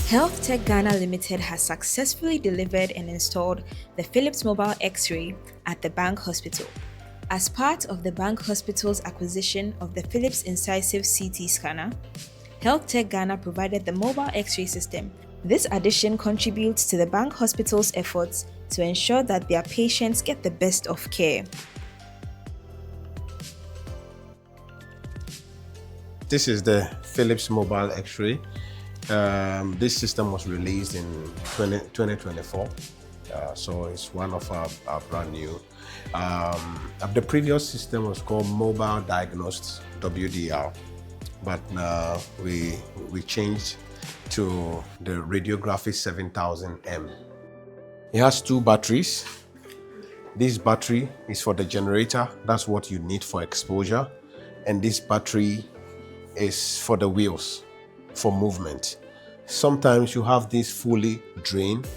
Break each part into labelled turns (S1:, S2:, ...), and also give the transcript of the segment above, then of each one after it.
S1: HealthTech Ghana Limited has successfully delivered and installed the Philips Mobile X-ray at the Bank Hospital. As part of the Bank Hospital's acquisition of the Philips Incisive CT scanner, HealthTech Ghana provided the mobile X-ray system. This addition contributes to the Bank Hospital's efforts to ensure that their patients get the best of care.
S2: This is the Philips Mobile X-ray. This system was released in 2024, so it's one of our brand new. The previous system was called Mobile Diagnostic WDR, but now we changed to the Radiography 7000M. It has two batteries. This battery is for the generator, that's what you need for exposure, and this battery is for the wheels, for movement. Sometimes you have this fully drained,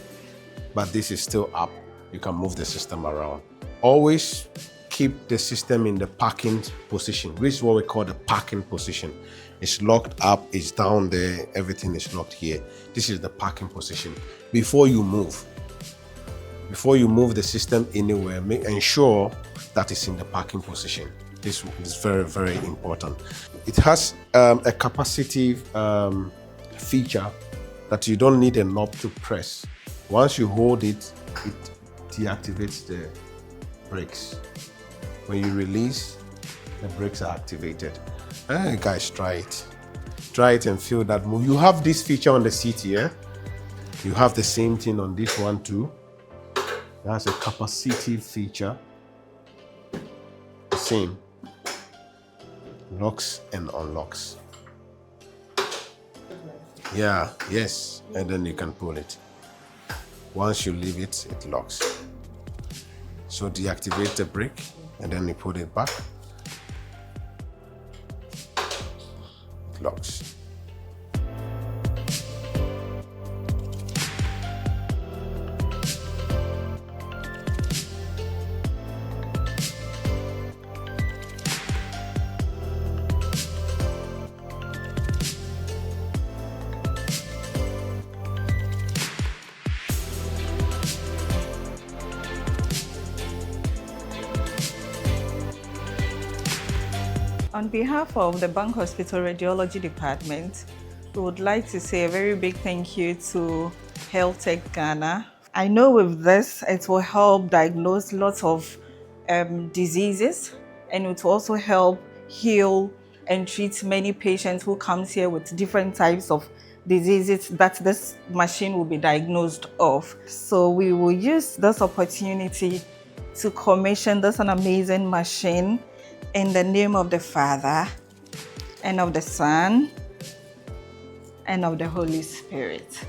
S2: but this is still up. You can move the system around. Always keep the system in the parking position. This is what we call the parking position. It's locked up, it's down there, everything is locked here. This is the parking position. Before you move the system anywhere, ensure that it's in the parking position. This is very, very important. It has a capacitive feature that you don't need a knob to press. Once you hold it, it deactivates the brakes. When you release, the brakes are activated. Guys, try it. Try it and feel that move. You have this feature on the seat here. You have the same thing on this one too. That's a capacitive feature. The same. Locks and unlocks. Yeah, yes, and then you can pull it. Once you leave it, it locks. So deactivate the brake and then you put it back. It locks.
S3: On behalf of the Bank Hospital Radiology Department, we would like to say a very big thank you to HealthTech Ghana. I know with this, it will help diagnose lots of diseases, and it will also help heal and treat many patients who come here with different types of diseases that this machine will be diagnosed of. So we will use this opportunity to commission this an amazing machine in the name of the Father, and of the Son, and of the Holy Spirit.